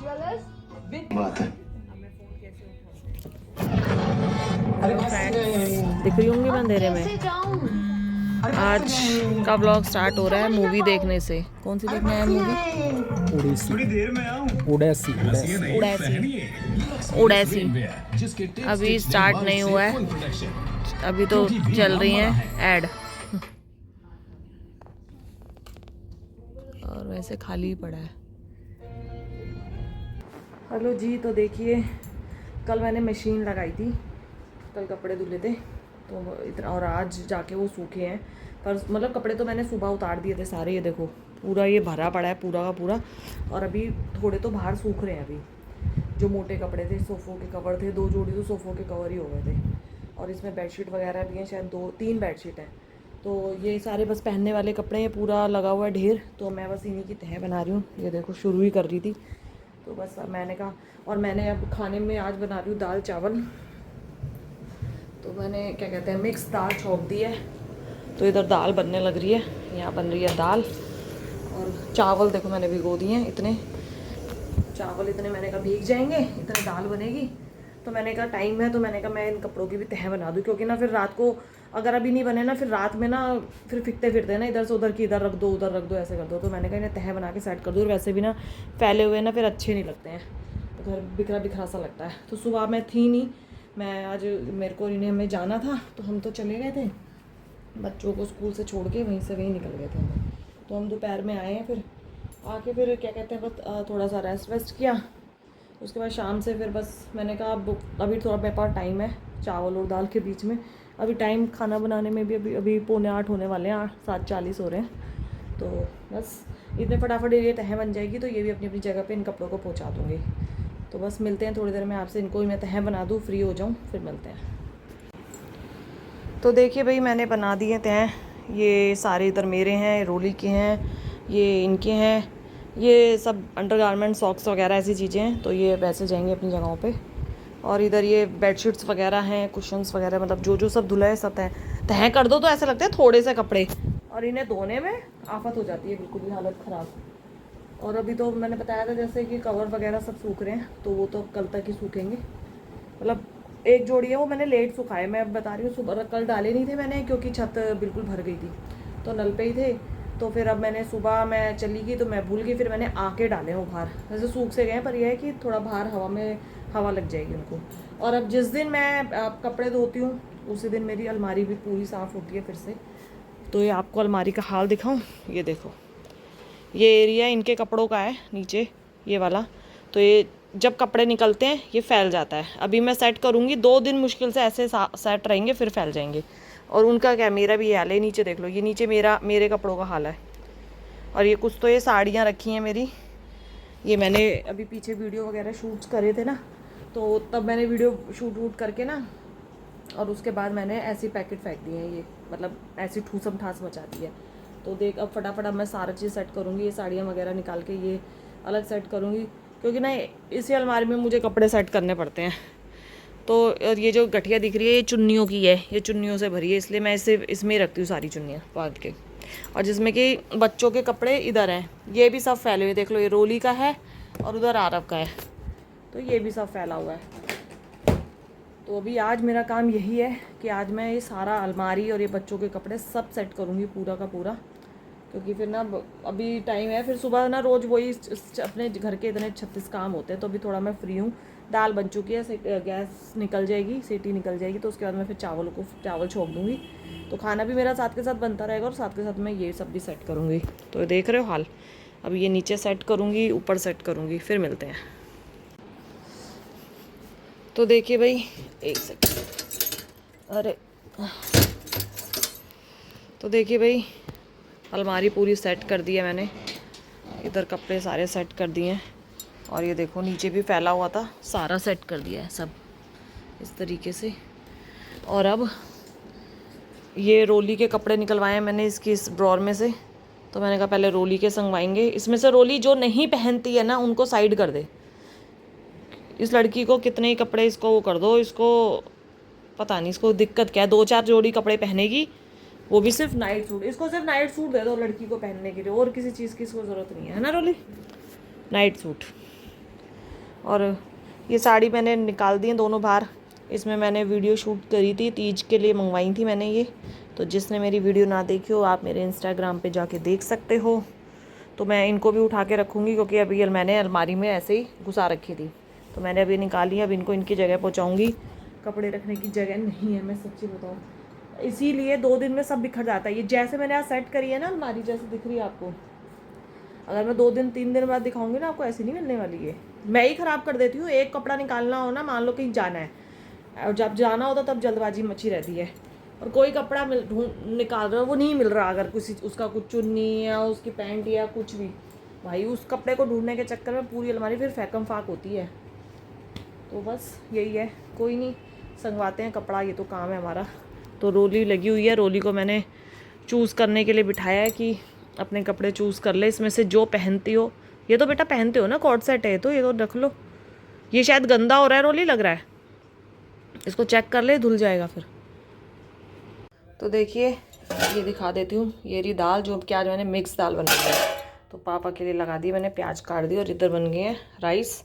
बात है। दिख रही होंगी मैं अंधेरे में। आज का ब्लॉग स्टार्ट हो रहा है मूवी देखने से। कौन सी देखने आए मूवी? उड़ीसी। थोड़ी देर में आऊं। उड़ैसी उड़ैसी अभी स्टार्ट नहीं हुआ है, अभी तो चल रही हैं ऐड। और वैसे खाली ही पड़ा है। हेलो जी, तो देखिए कल मैंने मशीन लगाई थी, कल कपड़े धुले थे तो इतना, और आज जाके वो सूखे हैं। पर मतलब कपड़े तो मैंने सुबह उतार दिए थे सारे, ये देखो पूरा ये भरा पड़ा है पूरा का पूरा। और अभी थोड़े तो बाहर सूख रहे हैं। अभी जो मोटे कपड़े थे, सोफ़ों के कवर थे, 2 जोड़ी तो सोफ़ों के कवर ही हो गए थे। और इसमें बेडशीट वगैरह भी हैं, शायद 2-3 बेडशीट हैं। तो ये सारे बस पहनने वाले कपड़े, ये पूरा लगा हुआ है ढेर। तो मैं बस इन्हीं की तह बना रही हूँ। ये देखो शुरू ही कर रही थी, तो बस मैंने कहा। और मैंने अब खाने में आज बना रही हूँ दाल चावल। तो मैंने क्या कहते हैं मिक्स दाल छोंक दी है, तो इधर दाल बनने लग रही है। यहाँ बन रही है दाल। और चावल देखो मैंने भिगो दिए हैं, इतने चावल इतने मैंने कहा भीग जाएंगे, इतने दाल बनेगी। तो मैंने कहा टाइम है, तो मैंने कहा मैं इन कपड़ों की भी तह बना दूँ, क्योंकि ना फिर रात को अगर अभी नहीं बने ना, फिर रात में ना फिर फिरते फिरते ना इधर से उधर की, इधर रख दो उधर रख दो, ऐसे कर दो। तो मैंने कहा इन्हें तह बना के सेट कर दूँ। और वैसे भी ना फैले हुए ना फिर अच्छे नहीं लगते हैं, तो घर बिखरा बिखरा सा लगता है। तो सुबह मैं थी नहीं, मैं आज मेरे को इन्हें हमें जाना था, तो हम तो चले गए थे बच्चों को स्कूल से छोड़ के, वहीं से वहीं निकल गए थे हम। तो हम दोपहर में आए हैं, फिर आके फिर क्या कहते हैं बस थोड़ा सा रेस्ट वेस्ट किया। उसके बाद शाम से फिर बस मैंने कहा अब अभी थोड़ा मेरे पास टाइम है चावल और दाल के बीच में। अभी टाइम खाना बनाने में भी अभी 7:45 होने वाले हैं, 7:40 हो रहे हैं। तो बस इतने फटाफट ये तह बन जाएगी, तो ये भी अपनी अपनी जगह पे इन कपड़ों को पहुंचा दूँगी। तो बस मिलते हैं थोड़ी देर में आपसे, इनको ही मैं तह बना दूँ, फ्री हो जाऊँ, फिर मिलते हैं। तो देखिए भाई मैंने बना दिए तह। ये सारे इधर मेरे हैं, रोली के हैं, ये इनके हैं, ये सब अंडरगारमेंट सॉक्स वगैरह ऐसी चीज़ें हैं। तो ये वैसे जाएंगे अपनी जगहों पे। और इधर ये बेडशीट्स वगैरह हैं, कुशन्स वगैरह, मतलब जो जो सब धुला है सब तह कर दो तो ऐसे लगते हैं थोड़े से कपड़े, और इन्हें धोने में आफत हो जाती है, बिल्कुल भी हालत ख़राब। और अभी तो मैंने बताया था जैसे कि कवर वगैरह सब सूख रहे हैं, तो वो तो कल तक ही सूखेंगे। मतलब एक जोड़ी है वो मैंने लेट सुखाए, मैं बता रही हूँ सुबह कल डाले नहीं थे मैंने, क्योंकि छत बिल्कुल भर गई थी, तो नल पे ही थे। तो फिर अब मैंने सुबह मैं चली गई तो मैं भूल गई, फिर मैंने आके डाले वो बाहर। वैसे सूख से गए, पर यह है कि थोड़ा बाहर हवा में हवा लग जाएगी उनको। और अब जिस दिन मैं कपड़े धोती हूँ उसी दिन मेरी अलमारी भी पूरी साफ़ होती है फिर से। तो ये आपको अलमारी का हाल दिखाऊँ, ये देखो ये एरिया इनके कपड़ों का है नीचे, ये वाला। तो ये जब कपड़े निकलते हैं ये फैल जाता है। अभी मैं सेट करूँगी, 2 दिन मुश्किल से ऐसे सेट रहेंगे, फिर फैल जाएंगे। और उनका क्या, मेरा भी ये हाल है। नीचे देख लो, ये नीचे मेरे कपड़ों का हाल है। और ये कुछ तो ये साड़ियाँ रखी हैं मेरी, ये मैंने अभी पीछे वीडियो वगैरह शूट्स करे थे ना, तो तब मैंने वीडियो शूट करके ना, और उसके बाद मैंने ऐसे पैकेट फेंक दिए हैं, ये मतलब ऐसी ठूसम ठास मचा दी है। तो देख अब फटाफट अब मैं सारा चीज़ सेट करूँगी, ये साड़ियाँ वगैरह निकाल के ये अलग सेट करूँगी, क्योंकि ना इसी अलमारी में मुझे कपड़े सेट करने पड़ते हैं। तो और ये जो गठिया दिख रही है ये चुन्नियों की है, ये चुन्नियों से भरी है, इसलिए मैं इसे इसमें ही रखती हूँ सारी चुन्नियाँ बांध के। और जिसमें कि बच्चों के कपड़े इधर हैं, ये भी सब फैले हुए देख लो, ये रोली का है और उधर आरव का है, तो ये भी सब फैला हुआ है। तो अभी आज मेरा काम यही है कि आज मैं ये सारा अलमारी और ये बच्चों के कपड़े सब सेट करूँगी पूरा का पूरा, क्योंकि फिर ना अभी टाइम है, फिर सुबह ना रोज़ वही अपने घर के इतने 36 काम होते हैं। तो अभी थोड़ा मैं फ्री हूँ, दाल बन चुकी है, गैस निकल जाएगी, सीटी निकल जाएगी, तो उसके बाद मैं फिर चावल छोंक दूँगी। तो खाना भी मेरा साथ के साथ बनता रहेगा, और साथ के साथ मैं ये सब भी सेट करूँगी। तो देख रहे हो हाल, अब ये नीचे सेट करूँगी, ऊपर सेट करूँगी, फिर मिलते हैं। तो देखिए भाई, एक सेकंड, अरे तो देखिए भाई अलमारी पूरी सेट कर दी है मैंने, इधर कपड़े सारे सेट कर दिए हैं, और ये देखो नीचे भी फैला हुआ था सारा सेट कर दिया है सब इस तरीके से। और अब ये रोली के कपड़े निकलवाए हैं मैंने इसकी इस ड्रॉर में से। तो मैंने कहा पहले रोली के संगवाएंगे, इसमें से रोली जो नहीं पहनती है ना उनको साइड कर दे। इस लड़की को कितने ही कपड़े इसको वो कर दो, इसको पता नहीं इसको दिक्कत क्या है, 2-4 जोड़ी कपड़े पहनेगी, वो भी सिर्फ नाइट सूट। इसको सिर्फ नाइट सूट दे दो लड़की को पहनने के लिए, और किसी चीज़ की इसको ज़रूरत नहीं है ना रोली, नाइट सूट। और ये साड़ी मैंने निकाल दी है दोनों बाहर। इसमें मैंने वीडियो शूट करी थी, तीज के लिए मंगवाई थी मैंने ये। तो जिसने मेरी वीडियो ना देखी हो आप मेरे इंस्टाग्राम पे जाके देख सकते हो। तो मैं इनको भी उठा के रखूँगी क्योंकि अभी मैंने अलमारी में ऐसे ही घुसा रखी थी, तो मैंने अभी निकाली। अब इनको इनकी जगह पहुँचाऊँगी। कपड़े रखने की जगह नहीं है, मैं सच्ची बताऊँ, इसीलिए 2 दिन में सब बिखर जाता है। ये जैसे मैंने आज सेट करी है ना अलमारी, जैसे दिख रही है आपको, अगर मैं 2 दिन 3 दिन बाद दिखाऊंगी ना आपको, ऐसी नहीं मिलने वाली है। मैं ही ख़राब कर देती हूँ। एक कपड़ा निकालना हो ना, मान लो कहीं जाना है, और जब जाना होता तब जल्दबाजी मची रहती है, और कोई कपड़ा निकाल रहा है वो नहीं मिल रहा, अगर किसी उसका कुछ चुन्नी या उसकी पैंट या कुछ भी, भाई उस कपड़े को ढूंढने के चक्कर में पूरी अलमारी फिर फैकम फाक होती है। तो बस यही है, कोई नहीं, संगवाते हैं कपड़ा, ये तो काम है हमारा। तो रोली लगी हुई है, रोली को मैंने चूज़ करने के लिए बिठाया है कि अपने कपड़े चूज़ कर ले, इसमें से जो पहनती हो। ये तो बेटा पहनते हो ना, कॉर्ड सेट है तो ये तो रख लो। ये शायद गंदा हो रहा है रोली, लग रहा है, इसको चेक कर ले, धुल जाएगा फिर। तो देखिए ये दिखा देती हूँ, ये रही दाल, जो कि आज मैंने मिक्स दाल बनाई है। तो पापा के लिए लगा दी मैंने, प्याज काट दी, और इधर बन गए हैं राइस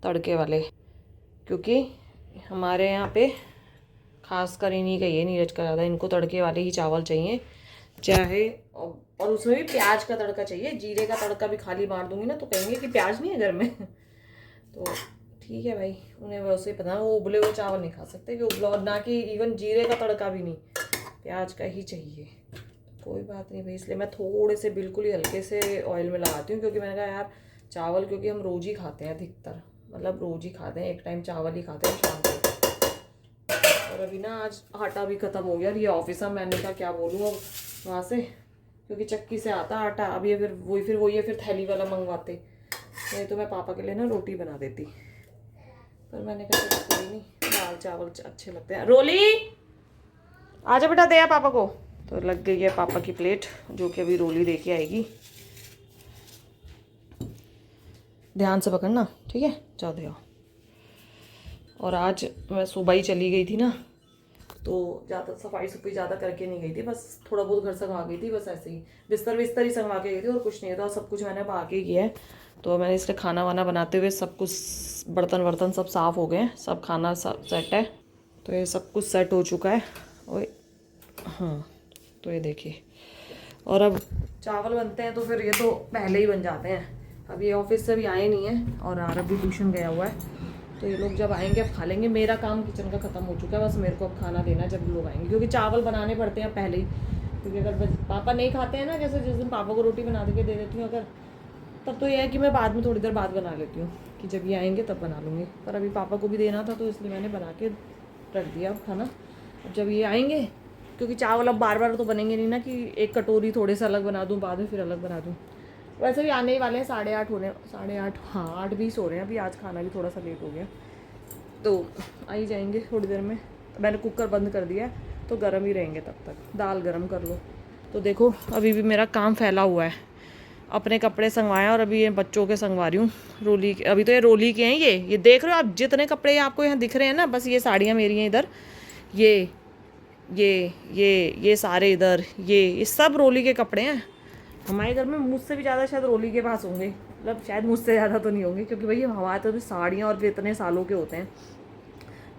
तड़के वाले, क्योंकि हमारे यहाँ पे खास कर इन्हीं का ये नीरज का ज़्यादा, इनको तड़के वाले ही चावल चाहिए, चाहे और उसमें भी प्याज का तड़का चाहिए। जीरे का तड़का भी खाली मार दूंगी ना तो कहेंगे कि प्याज नहीं है घर में। तो ठीक है भाई, उन्हें वैसे ही पता है, वो उबले हुए चावल नहीं खा सकते कि उबला, और ना कि इवन जीरे का तड़का भी नहीं, प्याज का ही चाहिए। कोई बात नहीं भाई, इसलिए मैं थोड़े से बिल्कुल ही हल्के से ऑयल में लगाती हूँ, क्योंकि मैंने कहा यार चावल, क्योंकि हम रोज़ ही खाते हैं अधिकतर, मतलब रोज़ ही खाते हैं, एक टाइम चावल ही खाते हैं शाम को। और अभी ना आज आटा भी ख़त्म हो गया, ये ऑफिस में, मैंने कहा क्या बोलूँ अब वहाँ से, क्योंकि चक्की से आता आटा, अब ये फिर वही है, फिर थैली वाला मंगवाते। नहीं तो मैं पापा के लिए ना रोटी बना देती, पर मैंने कहा कोई नहीं, दाल चावल अच्छे लगते हैं। रोली आजा बेटा, दे पापा को। तो लग गई है पापा की प्लेट, जो कि अभी रोली दे के आएगी। ध्यान से पकड़ना, ठीक है, जाओ दे आओ। और आज मैं सुबह ही चली गई थी ना, तो ज़्यादा सफाई ज़्यादा करके नहीं गई थी, बस थोड़ा बहुत घर संगवा गई थी, बस ऐसे ही बिस्तर ही संगवा के गई थी, और कुछ नहीं था, सब कुछ मैंने बहा के किया है। तो मैंने इसलिए खाना वाना बनाते हुए सब कुछ, बर्तन वर्तन सब साफ़ हो गए हैं, सब खाना सब सेट है। तो ये सब कुछ सेट हो चुका है। और हाँ, तो ये देखिए, और अब चावल बनते हैं तो फिर ये तो पहले ही बन जाते हैं। अब ये ऑफिस से भी आए नहीं है, और आरब भी ट्यूशन गया हुआ है, तो ये लोग जब आएंगे अब खा लेंगे। मेरा काम किचन का ख़त्म हो चुका है, बस मेरे को अब खाना देना जब लोग आएंगे, क्योंकि चावल बनाने पड़ते हैं पहले ही, क्योंकि अगर पापा नहीं खाते हैं ना, जैसे जिस दिन पापा को रोटी बना के दे देती हूँ अगर, तब तो ये है कि मैं बाद में थोड़ी देर बाद बना लेती हूँ, कि जब ये आएंगे तब बना लूँगी। पर अभी पापा को भी देना था, तो इसलिए मैंने बना के रख दिया अब खाना। अब जब ये आएंगे, क्योंकि चावल अब बार बार तो बनेंगे नहीं ना, कि एक कटोरी थोड़े से अलग बना दूँ, बाद में फिर अलग बना दूँ। वैसे भी आने ही वाले हैं 8:30 होने, 8:30, हाँ 8:20 हो रहे हैं अभी, आज खाना भी थोड़ा सा लेट हो गया, तो आ ही जाएंगे थोड़ी देर में। तो मैंने कुकर बंद कर दिया है, तो गर्म ही रहेंगे तब तक, दाल गर्म कर लो। तो देखो अभी भी मेरा काम फैला हुआ है, अपने कपड़े संगवाया, और अभी ये बच्चों के संगवा रही हूँ, रोली के। अभी तो ये रोली के हैं, ये देख रहे हो आप, जितने कपड़े आपको यहाँ दिख रहे हैं ना, बस ये साड़ियाँ मेरी हैं इधर, ये सारे इधर, ये सब रोली के कपड़े हैं। हमारे घर में मुझसे भी ज़्यादा शायद रोली के पास होंगे, मतलब शायद मुझसे ज़्यादा तो नहीं होंगे, क्योंकि भाई हमारे तो भी साड़ियाँ और भी इतने सालों के होते हैं,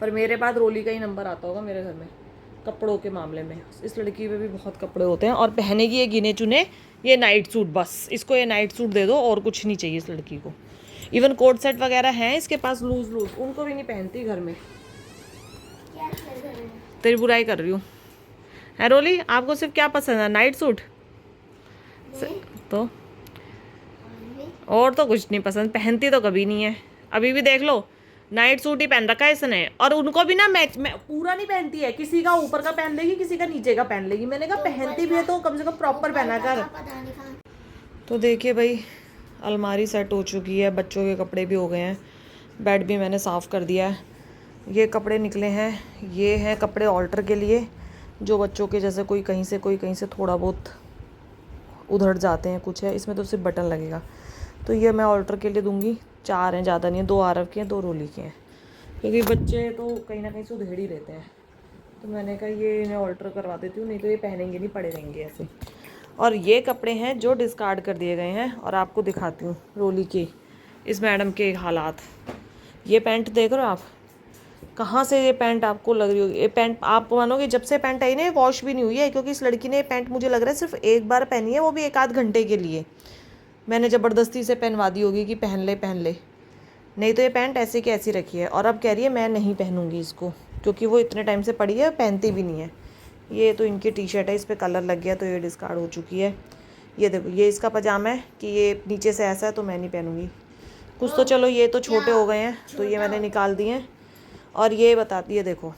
पर मेरे बाद रोली का ही नंबर आता होगा मेरे घर में कपड़ों के मामले में। इस लड़की में भी बहुत कपड़े होते हैं, और पहनेगी ये गिने चुने, ये नाइट सूट, बस इसको ये नाइट सूट दे दो, और कुछ नहीं चाहिए इस लड़की को। इवन कोट सेट वगैरह हैं इसके पास लूज, उनको भी नहीं पहनती घर में। तेरी बुराई कर रही हूँ है रोली, आपको सिर्फ क्या पसंद है, नाइट सूट? तो और तो कुछ नहीं पसंद, पहनती तो कभी नहीं है। अभी भी देख लो नाइट सूट ही पहन रखा है इसने, और उनको भी ना मैच में पूरा नहीं पहनती है, किसी का ऊपर का पहन लेगी, किसी का नीचे का पहन लेगी। मैंने कहा पहनती भी है तो कम से कम प्रॉपर पहना कर। तो देखिए भाई, अलमारी सेट हो चुकी है, बच्चों के कपड़े भी हो गए हैं, बेड भी मैंने साफ़ कर दिया है। ये कपड़े निकले हैं, ये हैं कपड़े ऑल्टर के लिए, जो बच्चों के जैसे कोई कहीं से थोड़ा बहुत उधड़ जाते हैं, कुछ है इसमें तो सिर्फ बटन लगेगा, तो ये मैं ऑल्टर के लिए दूंगी। 4 हैं, ज़्यादा नहीं है, 2 आरव के हैं, 2 रोली के हैं, क्योंकि बच्चे तो कहीं ना कहीं से उधेड़ ही रहते हैं। तो मैंने कहा ये इन्हें ऑल्टर करवा देती हूँ, नहीं तो ये पहनेंगे नहीं, पड़े रहेंगे ऐसे। और ये कपड़े हैं जो डिस्कार्ड कर दिए गए हैं, और आपको दिखाती हूँ रोली के, इस मैडम के हालात। ये पैंट देख रहे हो आप, कहाँ से ये पैंट आपको लग रही होगी। ये पैंट आप मानोगे जब से पैंट आई ना, वॉश भी नहीं हुई है, क्योंकि इस लड़की ने ये पैंट मुझे लग रहा है सिर्फ एक बार पहनी है, वो भी 1 आध घंटे के लिए। मैंने ज़बरदस्ती से पहनवा दी होगी कि पहन ले, नहीं तो ये पैंट ऐसे की ऐसी रखी है। और अब कह रही है मैं नहीं पहनूंगी इसको, क्योंकि वो इतने टाइम से पड़ी है, पहनती भी नहीं है। ये तो इनकी टी शर्ट है, इस पर कलर लग गया तो ये डिस्कार्ड हो चुकी है। ये देखो, ये इसका पजामा है कि ये नीचे से ऐसा है, तो मैं नहीं पहनूंगी कुछ। तो चलो ये तो छोटे हो गए हैं, तो ये मैंने निकाल दिए हैं। और ये बताती है, देखो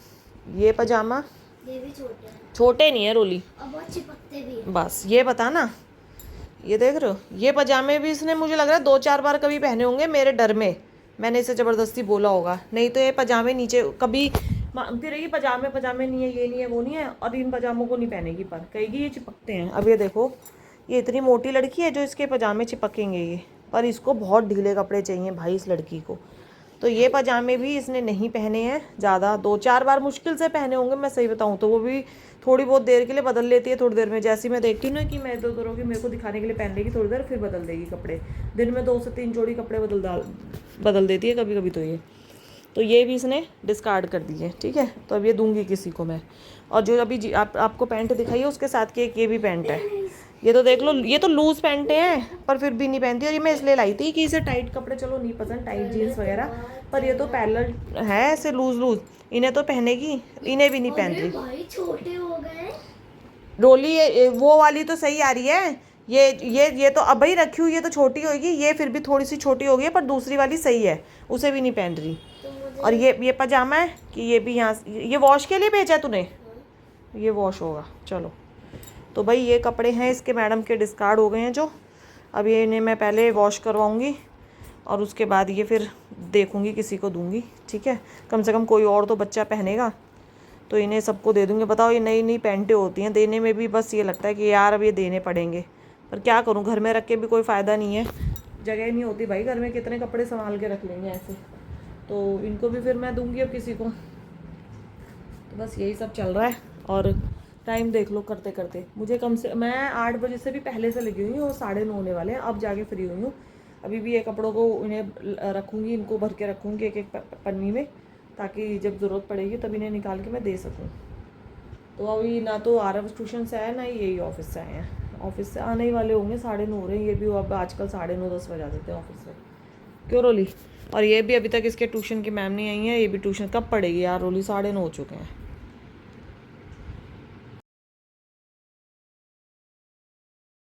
ये पजामा, ये भी छोटे हैं, छोटे नहीं है रोली, और बहुत चिपकते भी हैं। बस ये बता ना। ये देख रहे हो, ये पजामे भी इसने मुझे लग रहा है 2-4 बार कभी पहने होंगे मेरे डर में। मैंने इसे ज़बरदस्ती बोला होगा, नहीं तो ये पजामे नीचे कभी मांगती रहेगी, पजामे पजामे नहीं है, ये नहीं है, वो नहीं है, और इन पजामों को नहीं पहनेगी, पर कहेगी ये चिपकते हैं। अब ये देखो, ये इतनी मोटी लड़की है जो इसके पजामे चिपकेंगे ये, पर इसको बहुत ढीले कपड़े चाहिए भाई इस लड़की को। तो ये पजामे भी इसने नहीं पहने हैं ज़्यादा, 2-4 बार मुश्किल से पहने होंगे, मैं सही बताऊँ तो। वो भी थोड़ी बहुत देर के लिए बदल लेती है, थोड़ी देर में। जैसी मैं देखती हूँ ना कि मैं इधर होगी, मेरे को दिखाने के लिए पहन लेगी थोड़ी देर, फिर बदल देगी कपड़े। दिन में 2 से 3 जोड़ी कपड़े बदल देती है कभी कभी। तो ये भी इसने डिस्कार्ड कर दी है, ठीक है। तो अब ये दूंगी किसी को मैं। और जो अभी आपको पैंट दिखाई है उसके साथ की एक ये भी पैंट है, ये तो देख लो, ये तो लूज़ पैंट हैं पर फिर भी नहीं पहनती। और ये मैं इसलिए लाई थी कि इसे टाइट कपड़े चलो नहीं पसंद, टाइट जीन्स वगैरह, पर ये तो पैरेलल है ऐसे लूज, इन्हें तो पहनेगी, इन्हें भी नहीं पहन रही। भाई छोटे हो गए रोली वो वाली तो सही आ रही है, ये तो अब ही रखी हुई, ये तो छोटी होगी, ये फिर भी थोड़ी सी छोटी हो गई है, पर दूसरी वाली सही है, उसे भी नहीं पहन रही। और ये पजामा है कि ये भी यहाँ, ये वॉश के लिए भेजा तूने, ये वॉश होगा। चलो, तो भाई ये कपड़े हैं इसके, मैडम के डिस्कार्ड हो गए हैं जो। अब ये इन्हें मैं पहले वॉश करवाऊँगी और उसके बाद ये फिर देखूँगी किसी को दूँगी, ठीक है। कम से कम कोई और तो बच्चा पहनेगा, तो इन्हें सबको दे दूँगी। बताओ, ये नई नई पैंटें होती हैं, देने में भी बस ये लगता है कि यार अब ये देने पड़ेंगे, पर क्या करूँ, घर में रख के भी कोई फ़ायदा नहीं है, जगह नहीं होती भाई घर में, कितने कपड़े संभाल के रख लेंगे ऐसे। तो इनको भी फिर मैं दूँगी अब किसी को। तो बस यही सब चल रहा है। और टाइम देख लो करते करते, मुझे मैं 8 बजे से भी पहले से लगी हुई हूँ, 9:30 होने वाले हैं, अब जाके फ्री हुई हूँ। अभी भी ये कपड़ों को इन्हें रखूँगी, इनको भर के रखूँगी एक एक पन्नी में, ताकि जब ज़रूरत पड़ेगी तब इन्हें निकाल के मैं दे सकूँ। तो अभी ना तो आरव ट्यूशन से आया, ना ही यही ऑफिस से आए हैं। ऑफिस से आने ही वाले होंगे, 9:30 हो रहे हैं, ये भी अब आजकल 9:30-10 बजा देते हैं ऑफिस से। क्यों रोली? और ये भी अभी तक इसके ट्यूशन की मैम नहीं आई है, ये भी ट्यूशन कब पढ़ेगी यार रोली, 9:30 हो चुके हैं।